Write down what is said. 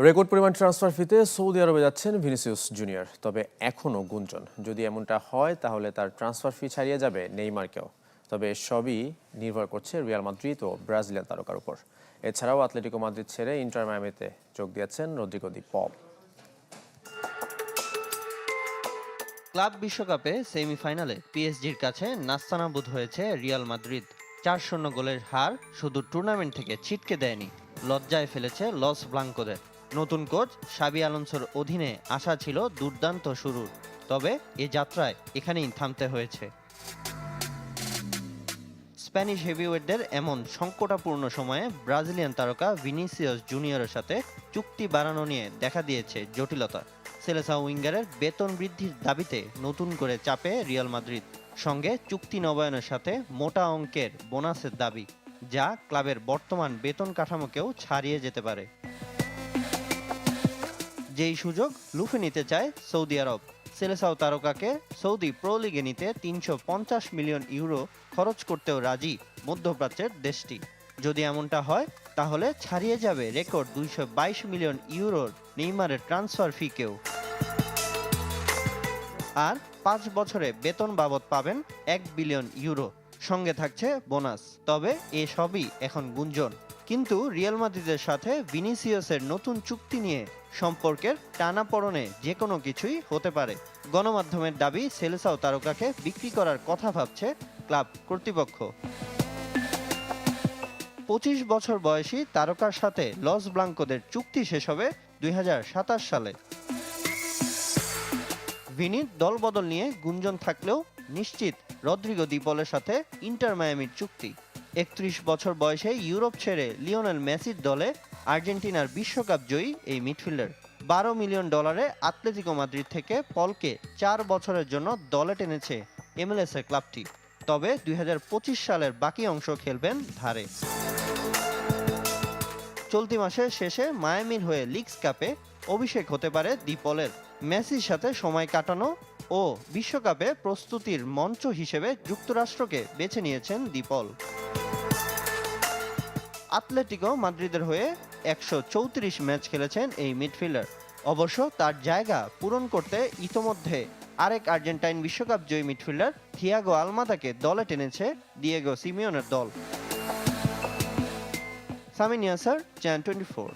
Record পরিমাণ transfer ফিতে Saudi আরবে যাচ্ছেন ভিনিসিয়াস জুনিয়র। তবে এখনও গুঞ্জন, যদি এমনটা হয় তাহলে তার ট্রান্সফার ফি ছাড়িয়ে যাবে নেইমারকেও। তবে সবই নির্ভর করছে রিয়াল মাদ্রিদ ও ব্রাজিলিয়ান তারকার উপর। এছাড়াও আতলেটিকো মাদ্রিদ ছেড়ে ইন্টার মায়ামিতে যোগ দিয়েছেন রদ্রিগো দি পল। ক্লাব বিশ্বকাপে সেমিফাইনালে পিএসজির কাছে নাস্তানাবুদ হয়েছে রিয়াল মাদ্রিদ। ৪-০ গোলের হার শুধু টুর্নামেন্ট থেকে ছিটকে দেয়নি, লজ্জায় ফেলেছে লস ব্লাঙ্কোদের। নতুন কোচ শাবি আলোনসোর অধীনে আশা ছিল দুর্দান্ত শুরুর, তবে এ যাত্রায় এখানেই থামতে হয়েছে। স্প্যানিশ হেভিওয়েটদের এমন সংকটাপূর্ণ সময়ে ব্রাজিলিয়ান তারকা ভিনিসিয়াস জুনিয়রের সাথে চুক্তি বাড়ানো নিয়ে দেখা দিয়েছে জটিলতা। সেলেসাও উইঙ্গারের বেতন বৃদ্ধির দাবিতে নতুন করে চাপে রিয়াল মাদ্রিদ, সঙ্গে চুক্তি নবায়নের সাথে মোটা অঙ্কের বোনাসের দাবি, যা ক্লাবের বর্তমান বেতন কাঠামোকেও ছাড়িয়ে যেতে পারে। যেই সুযোগ লুফে নিতে চায় সৌদি আরব। সেলেসাও তারকাকে সৌদি প্রো লিগে নিতে ৩৫০ মিলিয়ন ইউরো খরচ করতেও রাজি মধ্যপ্রাচ্যের দেশটি। যদি এমনটা হয় তাহলে ছাড়িয়ে যাবে রেকর্ড ২২২ মিলিয়ন ইউরোর নেইমারের ট্রান্সফার ফিকেও। আর ৫ বছরে বেতন বাবদ পাবেন ১ বিলিয়ন ইউরো, সঙ্গে থাকছে বোনাস। তবে এসবই এখন গুঞ্জন। কিন্তু রিয়াল মাদ্রিদের সাথে ভিনিসিয়াসের নতুন চুক্তি নিয়ে সম্পর্কের টানাপোড়েনে যে কোনো কিছুই হতে পারে। গণমাধ্যমের দাবি, সেলেসাও তারকাকে বিক্রি করার কথা ভাবছে ক্লাব কর্তৃপক্ষ। ২৫ বছর বয়সী তারকার সাথে লস ব্লাঙ্কোদের চুক্তি শেষ হবে ২০২৭ সালে। ভিনির দলবদল নিয়ে গুঞ্জন থাকলেও নিশ্চিত রদ্রিগো দি পলের সাথে ইন্টার মায়ামির চুক্তি। ৩১ বছর বয়সে ইউরোপ ছেড়ে লিওনেল মেসির দলে আর্জেন্টিনার বিশ্বকাপ জয়ী এই মিডফিল্ডার। $১২ মিলিয়ন আতলেতিকো মাদ্রিদ থেকে পলকে ৪ বছরের জন্য দলে টেনেছে এমএলএস-এর ক্লাবটি। তবে ২০২৫ সালের বাকি অংশ খেলবেন ধারে। চলতি মাসের শেষে মায়ামির হয়ে লিগস কাপে অভিষেক হতে পারে দি পলের। মেসির সাথে সময় কাটানো ও বিশ্বকাপে প্রস্তুতির মঞ্চ হিসেবে যুক্তরাষ্ট্রকে বেছে নিয়েছেন দি পল। আতলেটিকো মাদ্রিদের হয়ে ১৩৪ ম্যাচ খেলেছেন এই মিডফিল্ডার। অবশ্য তার জায়গা পূরণ করতে ইতোমধ্যে আরেক আর্জেন্টাইন বিশ্বকাপ জয়ী মিডফিল্ডার থিয়াগো আলমাদাকে দলে টেনেছে দিয়েগো সিমিওনের দল। সামিন ইয়াসার, চ্যানেল 24।